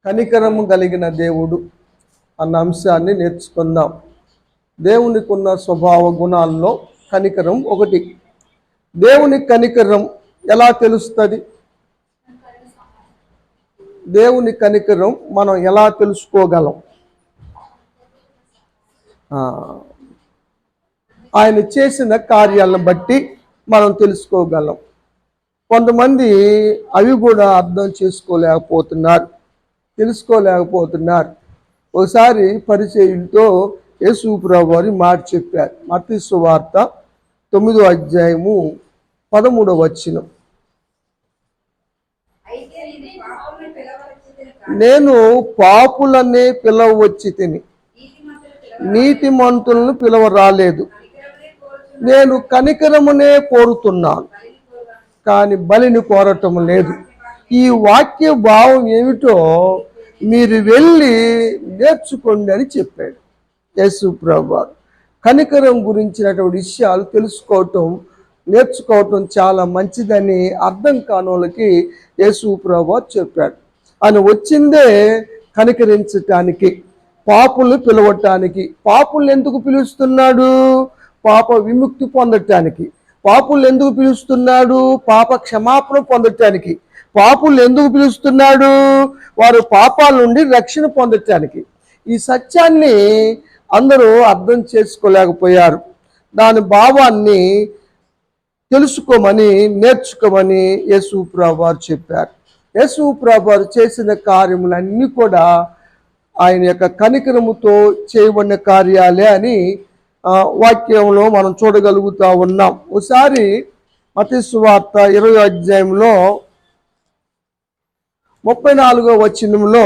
కనికరము కలిగిన దేవుడు అన్న అంశాన్ని నేర్చుకుందాం. దేవునికి ఉన్న స్వభావ గుణాల్లో కనికరం ఒకటి. దేవుని కనికరం ఎలా తెలుస్తుంది? దేవుని కనికరం మనం ఎలా తెలుసుకోగలం? ఆయన చేసిన కార్యాలను బట్టి మనం తెలుసుకోగలం. కొంతమంది అవి కూడా అర్థం తెలుసుకోలేకపోతున్నారు. ఒకసారి పరిచయులతో యేసు ప్రభువు వారి మాట చెప్పారు. మత్తయి సువార్త 9వ అధ్యాయము 13వ వచనం. నేను పాపులనే పిలవచ్చి తిని నీతిమంతులను పిలవ రాలేదు. నేను కనికరమునే కోరుతున్నాను కానీ బలిని కోరటం లేదు. ఈ వాక్య భావం ఏమిటో మీరు వెళ్ళి నేర్చుకోండి అని చెప్పాడు యేసు ప్రభువు. కనికరం గురించినటువంటి విషయాలు నేర్చుకోవటం చాలా మంచిదని అర్థం కానోళ్ళకి యేసు ప్రభువు చెప్పాడు. ఆయన వచ్చిందే కనికరించటానికి, పాపులు పిలవటానికి. పాపులు ఎందుకు పిలుస్తున్నాడు? పాప విముక్తి పొందటానికి. పాపులు ఎందుకు పిలుస్తున్నాడు? పాప క్షమాపణ పొందటానికి. పాపులు ఎందుకు పిలుస్తున్నాడు? వారు పాపాల నుండి రక్షణ పొందటానికి. ఈ సత్యాన్ని అందరూ అర్థం చేసుకోలేకపోయారు. దాని భావాన్ని తెలుసుకోమని, నేర్చుకోమని యేసు ప్రభువు చెప్పారు. యేసు ప్రభువు చేసిన కార్యములన్నీ కూడా ఆయన యొక్క కనికరముతో చేయబడిన కార్యాలే అని వాక్యంలో మనం చూడగలుగుతా ఉన్నాం. ఒకసారి మత్తయి సువార్త 20వ అధ్యాయంలో 34వ వచనంలో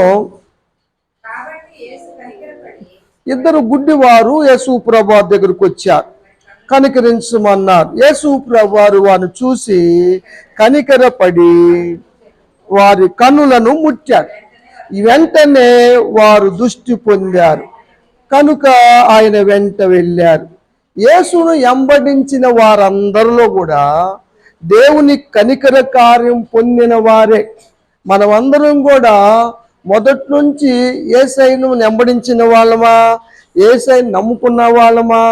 ఇద్దరు గుడ్డివారు యేసు ప్రభువు దగ్గరకు వచ్చారు. కనికరించమన్నారు. యేసు ప్రభువు వారిని చూసి కనికరపడి వారి కన్నులను ముట్టాడు. వెంటనే వారు దృష్టి పొందారు కనుక ఆయన వెంట వెళ్ళారు. యేసును వెంబడించిన వారందరిలో కూడా దేవుని కనికర కార్యం పొందిన వారే. మనమందరం కూడా మొదటి నుంచి యేసయ్యను వెంబడించిన వాళ్ళమా, యేసయ్యను నమ్ముకున్న వాళ్ళమా?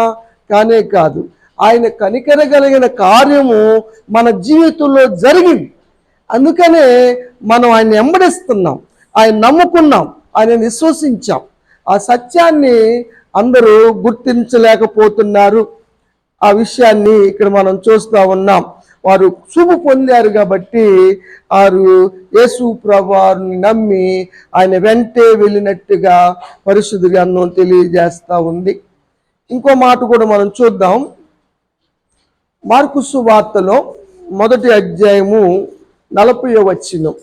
కానే కాదు. ఆయన కనికర కలిగిన కార్యము మన జీవితంలో జరిగింది. అందుకనే మనం ఆయన వెంబడిస్తున్నాం, ఆయన నమ్ముకున్నాం, ఆయన విశ్వసించాం. ఆ సత్యాన్ని అందరూ గుర్తించలేకపోతున్నారు. ఆ విషయాన్ని ఇక్కడ మనం చూస్తూ ఉన్నాం. వారు శుభ పొందారు కాబట్టి వారు యేసు ప్రభువుని నమ్మి ఆయన వెంటే వెళ్ళినట్టుగా పరిశుద్ధ గ్రంథం తెలియజేస్తూ ఉంది. ఇంకో మాట కూడా మనం చూద్దాం. మార్కు సువార్తలో 1వ అధ్యాయము 40వ వచనం.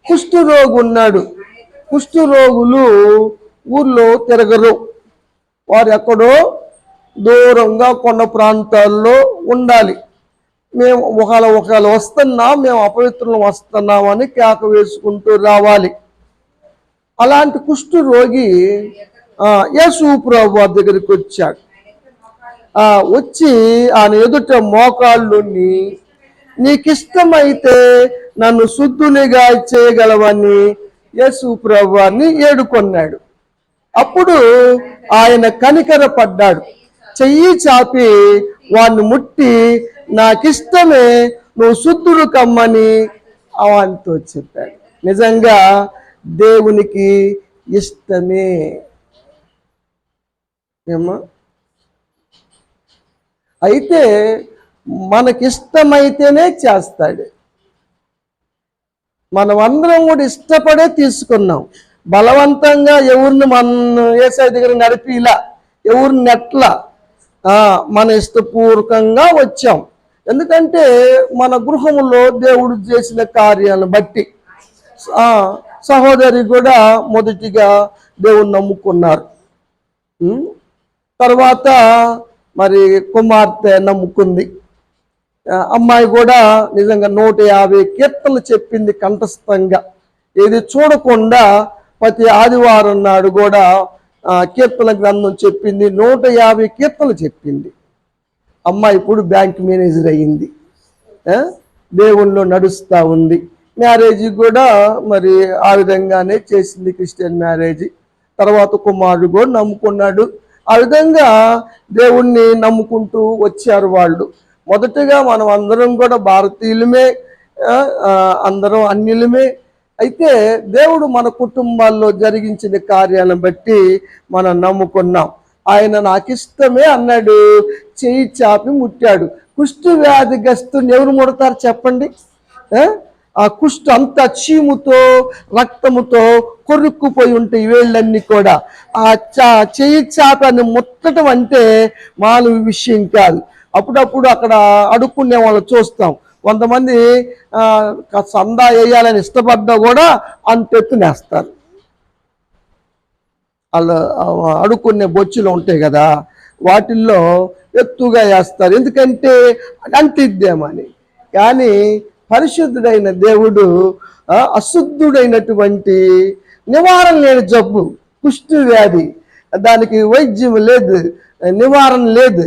కుష్ఠరోగి ఉన్నాడు. కుష్ఠరోగులు ఊర్లో తిరగరు. వారు ఎక్కడో దూరంగా కొండ ప్రాంతాల్లో ఉండాలి. మేము ఒకవేళ వస్తున్నాం, మేము అపవిత్రులు వస్తున్నామని కేక వేసుకుంటూ రావాలి. అలాంటి కుష్ఠరోగి యేసు ప్రభువు దగ్గరికి వచ్చాడు. వచ్చి ఆయన ఎదుట మోకాళ్ళుని నీకిష్టమైతే నన్ను శుద్ధునిగా చేయగలవని యేసు ప్రభువుని ఏడుకొన్నాడు. అప్పుడు ఆయన కనికర పడ్డాడు. చెయ్యి చాపి వాడిని ముట్టి నాకిష్టమే, నువ్వు శుద్ధుడు కమ్మని వానితో చెప్పాడు. నిజంగా దేవునికి ఇష్టమే. ఏమా అయితే మనకిష్టమైతేనే చేస్తాడు. మనమందరం కూడా ఇష్టపడే తీసుకున్నాం. బలవంతంగా ఎవరిని మన యేసయ్య దగ్గర నడిపిలా, ఎవరిని నెట్లా, మన ఇష్టపూర్వకంగా వచ్చాం. ఎందుకంటే మన గృహంలో దేవుడు చేసిన కార్యాలను బట్టి. సహోదరి కూడా మొదటిగా దేవుని నమ్ముకున్నారు. తర్వాత మరి కుమార్తె నమ్ముకుంది. అమ్మాయి కూడా నిజంగా 150 కీర్తనలు చెప్పింది కంఠస్థంగా. ఏది చూడకుండా ప్రతి ఆదివారం నాడు కూడా కీర్తన గ్రంథం చెప్పింది. 150 కీర్తనలు చెప్పింది. అమ్మాయి ఇప్పుడు బ్యాంక్ మేనేజర్ అయ్యింది. దేవుళ్ళో నడుస్తూ ఉంది. మ్యారేజ్ కూడా మరి ఆ విధంగానే చేసింది, క్రిస్టియన్ మ్యారేజ్. తర్వాత కుమారుడు కూడా నమ్ముకున్నాడు. ఆ విధంగా దేవుణ్ణి నమ్ముకుంటూ వచ్చారు వాళ్ళు. మొదటగా మనం అందరం కూడా భారతీయులమే, అందరం అన్యులమే. అయితే దేవుడు మన కుటుంబాల్లో జరిగించిన కార్యాలను బట్టి మనం నమ్ముకున్నాం. ఆయన నాకు ఇష్టమే అన్నాడు, చేయి చాపి ముట్టాడు. కుష్టు వ్యాధిగ్రస్తుని ఎవరు ముడతారు చెప్పండి? ఆ కుష్టు అంత చీముతో రక్తముతో కొరుక్కుపోయి ఉంటాయి వేళ్ళన్నీ కూడా. ఆ చేయి చాపని ముట్టడం అంటే మామూలు విషయం కాదు. అప్పుడప్పుడు అక్కడ అడుక్కునే వాళ్ళు చూస్తాం, కొంతమంది సందా వేయాలని ఇష్టపడ్డా కూడా అంతెత్తునేస్తారు. వాళ్ళు అడుక్కునే బొచ్చులు ఉంటాయి కదా, వాటిల్లో ఎత్తుగా వేస్తారు, ఎందుకంటే అంటిద్దామని. కానీ పరిశుద్ధుడైన దేవుడు అశుద్ధుడైనటువంటి నివారణ లేని జబ్బు కుష్టు వ్యాధి, దానికి వైద్యం లేదు, నివారణ లేదు.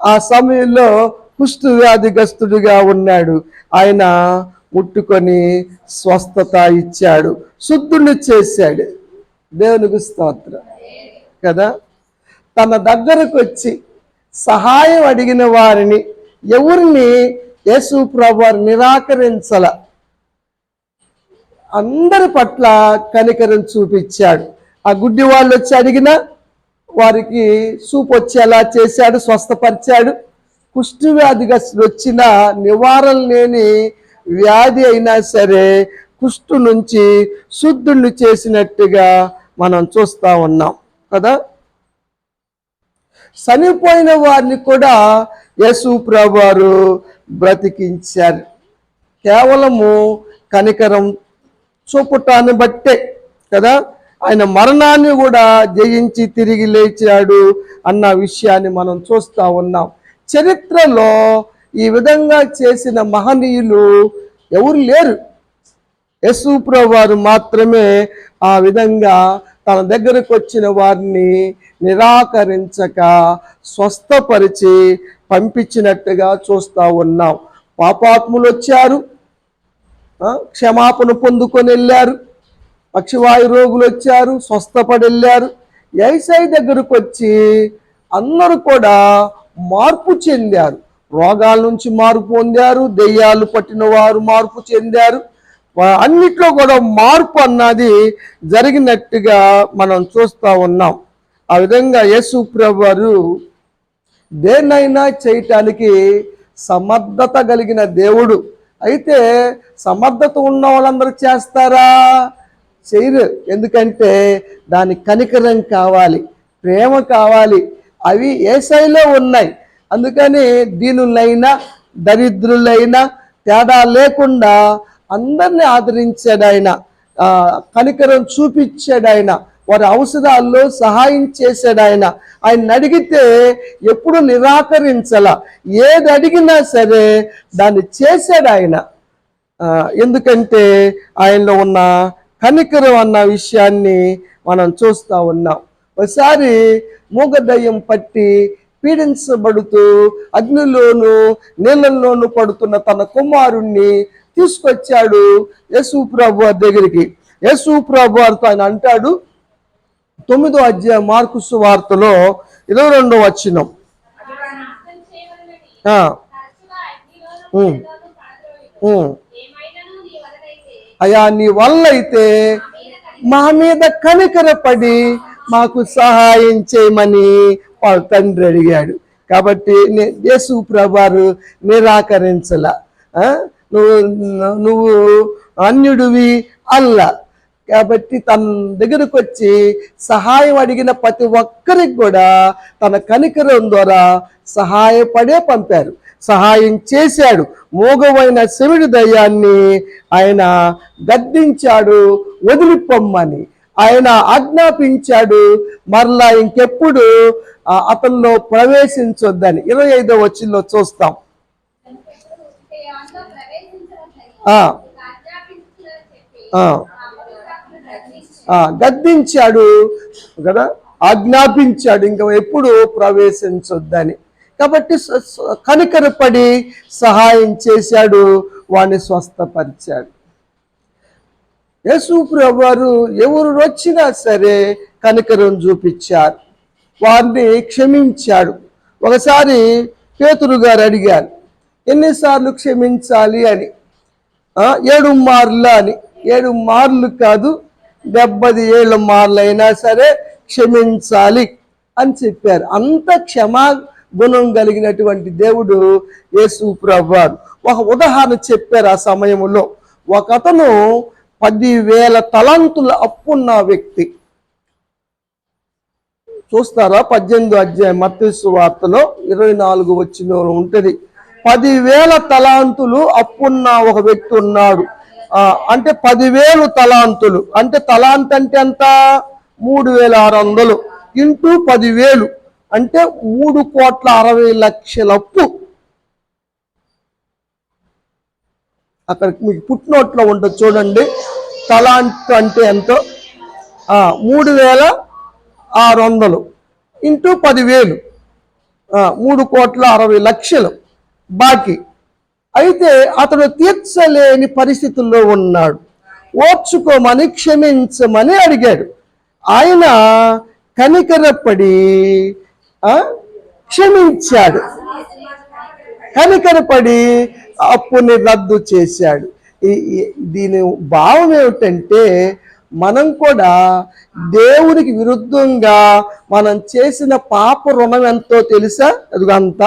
ఆ సమయంలో కుష్టు వ్యాధిగ్రస్తుడిగా ఉన్నాడు. ఆయన ముట్టుకొని స్వస్థత ఇచ్చాడు, శుద్ధుని చేశాడు. దేవునికి స్తోత్రం కదా. తన దగ్గరకు వచ్చి సహాయం అడిగిన వారిని ఎవరిని యేసు ప్రభువు నిరాకరించల, అందరి పట్ల కనికరం చూపించాడు. ఆ గుడ్డి వాళ్ళు వచ్చి అడిగినా వారికి చూపు వచ్చేలా చేశాడు, స్వస్థపరిచాడు. కుష్టు వ్యాధిగ్రస్తుడు వచ్చిన నివారణ లేని వ్యాధి అయినా సరే కుష్టు నుంచి శుద్ధుణ్ణి చేసినట్టుగా మనం చూస్తూ ఉన్నాం కదా. చనిపోయిన వారిని కూడా యేసు ప్రభువారు బ్రతికించారు, కేవలము కనికరం చూపటాన్ని బట్టే కదా. ఆయన మరణాన్ని కూడా జయించి తిరిగి లేచాడు అన్న విషయాన్ని మనం చూస్తూ ఉన్నాం. చరిత్రలో ఈ విధంగా చేసిన మహనీయులు ఎవరు లేరు, యేసు ప్రభువారు మాత్రమే ఆ విధంగా తన దగ్గరకు వచ్చిన వారిని నిరాకరించక స్వస్థపరిచి పంపించినట్టుగా చూస్తూ ఉన్నాం. పాపాత్ములు వచ్చారు, క్షమాపణ పొందుకొని వెళ్ళారు. పక్షవాయు రోగులు వచ్చారు, స్వస్థపడి వెళ్ళారు. యేసయ్య దగ్గరకు వచ్చి అందరూ కూడా మార్పు చెందారు. రోగాల నుంచి మార్పు పొందారు, దెయ్యాలు పట్టిన వారు మార్పు చెందారు. అన్నిట్లో కూడా మార్పు అన్నది జరిగినట్టుగా మనం చూస్తూ ఉన్నాం. ఆ విధంగా యేసు ప్రభువారు దేన్నైనా చేయటానికి సమర్థత కలిగిన దేవుడు. అయితే సమర్థత ఉన్న వాళ్ళందరూ చేస్తారా? చేయరు. ఎందుకంటే దానికి కనికరం కావాలి, ప్రేమ కావాలి. అవి యేసయ్యలో ఉన్నాయి. అందుకని దీనులైనా దరిద్రులైనా తేడా లేకుండా అందరినీ ఆదరించాడు ఆయన, కనికరం చూపించాడు ఆయన, వారి అవసరాల్లో సహాయం చేశాడు ఆయన. ఆయన అడిగితే ఎప్పుడు నిరాకరించాల, ఏది అడిగినా సరే దాన్ని చేశాడు ఆయన. ఎందుకంటే ఆయనలో ఉన్న కనికరం అన్న విషయాన్ని మనం చూస్తూ ఉన్నాం. ఒకసారి మూగదయ్యం పట్టి పీడించబడుతూ అగ్నిలోను నీళ్ళల్లోనూ పడుతున్న తన కుమారుణ్ణి తీసుకొచ్చాడు యేసు ప్రభువారి దగ్గరికి. యేసు ప్రభువారితో ఆయన అంటాడు, 9వ అధ్యాయం మార్కు సువార్తలో 22వ వచనం, అయ్యా నీ వల్ల అయితే మా మీద కనికరపడి మాకు సహాయం చేయమని వాళ్ళ తండ్రి అడిగాడు. కాబట్టి యేసు ప్రభువారు నిరాకరించల. నువ్వు అన్యుడివి అల్ల, కాబట్టి తన దగ్గరకు వచ్చి సహాయం అడిగిన ప్రతి ఒక్కరికి కూడా తన కనికరం ద్వారా సహాయపడే పంపారు, సహాయం చేశాడు. మోగవైన శివుడి దయ్యాన్ని ఆయన గద్దించాడు, వదిలిపోమ్మని ఆయన ఆజ్ఞాపించాడు. మరలా ఇంకెప్పుడు అతనిలో ప్రవేశించొద్దని 25వ వచనంలో చూస్తాం. గద్దించాడు కదా, ఆజ్ఞాపించాడు ఇంకా ఎప్పుడు ప్రవేశించొద్దని. కాబట్టి కనికరపడి సహాయం చేశాడు, వాడిని స్వస్థపరిచాడు. యేసు ప్రభువారు ఎవరు వచ్చినా సరే కనికరం చూపించారు, వారిని క్షమించాడు. ఒకసారి పేతురు గారు అడిగారు, ఎన్నిసార్లు క్షమించాలి అని. 7 మార్లు అని. 7 మార్లు కాదు, 77 మార్లు అయినా సరే క్షమించాలి అని చెప్పారు. అంత క్షమా గుణం కలిగినటువంటి దేవుడు యేసు ప్రభువారు. ఒక ఉదాహరణ చెప్పారు. ఆ సమయంలో ఒక అతను 10,000 తలాంతుల అప్పున్న వ్యక్తి. చూస్తారా? 18వ అధ్యాయం మత్తయి సువార్తలో 24 వచనంలో ఉంటుంది. 10,000 తలాంతులు అప్పున్న ఒక వ్యక్తి ఉన్నాడు. అంటే 10,000 తలాంతులు అంటే తలాంత్ అంటే ఎంత? 3,600 ఇంటూ 10,000 అంటే 3,60,00,000 అప్పు. అక్కడ మీకు పుట్టినోట్లో ఉంటుంది చూడండి, తలాంత్ అంటే ఎంతో. 3,600 ఇంటూ 10,000 3,60,00,000 బాకీ. అయితే అతడు తీర్చలేని పరిస్థితుల్లో ఉన్నాడు. ఓర్చుకోమని, క్షమించమని అడిగాడు. ఆయన కనికరపడి క్షమించాడు. కనికరపడి అప్పుని రద్దు చేశాడు. దీని భావం ఏమిటంటే, మనం కూడా దేవునికి విరుద్ధంగా మనం చేసిన పాప రుణం ఎంతో తెలుసా? అదిగో అంత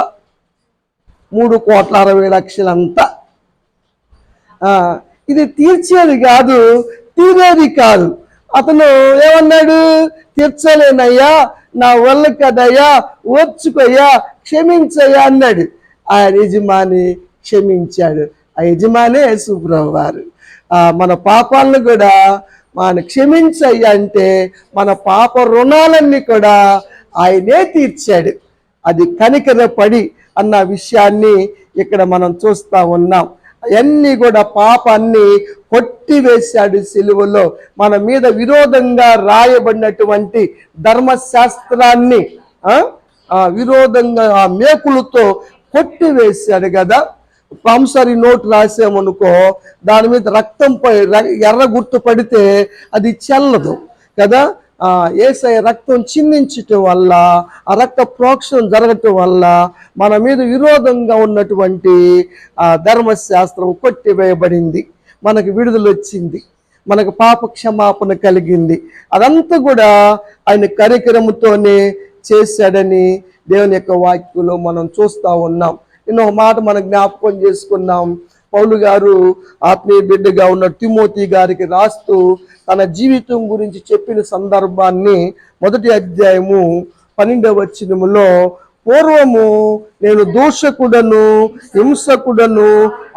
3,60,00,000 అంతా. ఇది తీర్చేది కాదు, తీరేది కాదు. అతను ఏమన్నాడు? తీర్చలేనయ్యా, నా వల్ల కదయ్యా, ఓర్చుకోయ్యా, క్షమించయ్యా అన్నాడు. ఆ యజమాని క్షమించాడు. ఆ యజమానే యేసు ప్రభువారు. మన పాపాలను కూడా మన క్షమించయ్యా అంటే మన పాప రుణాలన్నీ కూడా ఆయనే తీర్చాడు. అది కనికరపడి అన్న విషయాన్ని ఇక్కడ మనం చూస్తా ఉన్నాం. అవన్నీ కూడా పాపాన్ని కొట్టివేశాడు సిలువలో. మన మీద విరోధంగా రాయబడినటువంటి ధర్మశాస్త్రాన్ని విరోధంగా ఆ మేకులతో కొట్టివేశాడు కదా. ప్రామిసరీ నోట్ రాసామనుకో, దాని మీద రక్తంపై ఎర్ర గుర్తు పడితే అది చెల్లదు కదా. యేసయ్య రక్తం చిందించటం వల్ల, ఆ రక్త ప్రోక్షణం జరగటం వల్ల మన మీద విరోధంగా ఉన్నటువంటి ధర్మశాస్త్రం కొట్టివేయబడింది. మనకు విడుదల వచ్చింది, మనకు పాప క్షమాపణ కలిగింది. అదంతా కూడా ఆయన కనికరముతోనే చేశాడని దేవుని యొక్క వాక్యంలో మనం చూస్తూ ఉన్నాం. ఇంకొక మాట మనం జ్ఞాపకం చేసుకున్నాం. పౌలు గారు ఆత్మీయ బిడ్డగా ఉన్న తిమోతి గారికి రాస్తూ తన జీవితం గురించి చెప్పిన సందర్భాన్ని 1వ అధ్యాయము 12వ వచనములో, పూర్వము నేను దూషకుడను, హింసకుడను,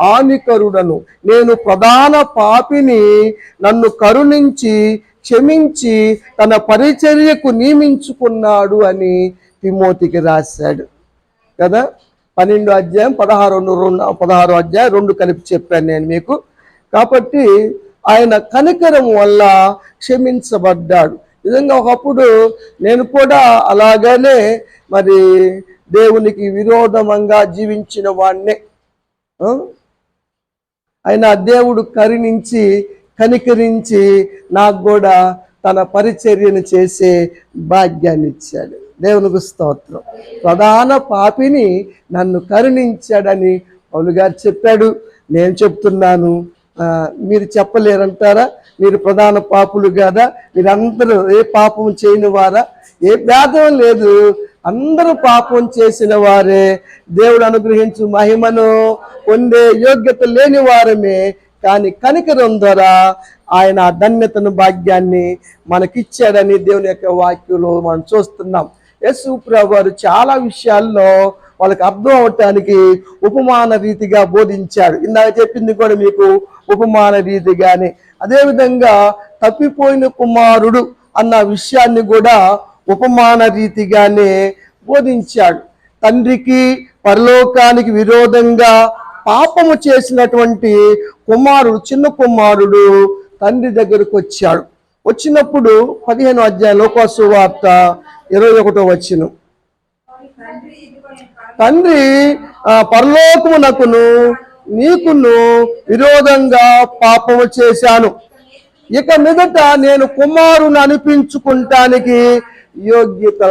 హానికరుడను, నేను ప్రధాన పాపిని, నన్ను కరుణించి క్షమించి తన పరిచర్యకు నియమించుకున్నాడు అని తిమోతికి రాశాడు కదా. 12వ అధ్యాయం 16వ అధ్యాయం 2 కలిపి చెప్పాను నేను మీకు. కాబట్టి ఆయన కనికరం వల్ల క్షమించబడ్డాడు. నిజంగా ఒకప్పుడు నేను కూడా అలాగనే మరి దేవునికి విరోధంగా జీవించిన వాడినే. ఆయన దేవుడు కరుణించి కనికరించి నాకు కూడా తన పరిచర్యను చేసే భాగ్యాన్ని ఇచ్చాడు. దేవునికి స్తోత్రం. ప్రధాన పాపిని నన్ను కరుణించాడని పౌలు గారు చెప్పాడు. నేను చెప్తున్నాను, మీరు చెప్పలేరంటారా? మీరు ప్రధాన పాపులు కాదా? మీరందరూ ఏ పాపం చేయని వారా? ఏ భేదం లేదు, అందరూ పాపం చేసిన వారే, దేవుడు అనుగ్రహించు మహిమను పొందే యోగ్యత లేని వారమే. కానీ కనికరం ద్వారా ఆయన ధన్యతను, భాగ్యాన్ని మనకిచ్చాడని దేవుని యొక్క వాక్యంలో మనం చూస్తున్నాం. యేసు ప్రభువారు చాలా విషయాల్లో వాళ్ళకి అర్థం అవటానికి ఉపమాన రీతిగా బోధించాడు. ఇందాక చెప్పింది కూడా మీకు ఉపమాన రీతిగానే. అదేవిధంగా తప్పిపోయిన కుమారుడు అన్న విషయాన్ని కూడా ఉపమాన రీతిగానే బోధించాడు. తండ్రికి పరలోకానికి విరోధంగా పాపము చేసినటువంటి కుమారుడు, చిన్న కుమారుడు తండ్రి దగ్గరకు వచ్చాడు. వచ్చినప్పుడు 15వ అధ్యాయం లోకాసు సువార్త 21వ వచనం, తండ్రి పరలోకమునకును నీకును విరోధంగా పాపము చేశాను, ఇక మీదట నేను కుమారుని అనిపించుకుంటానికి యోగ్యత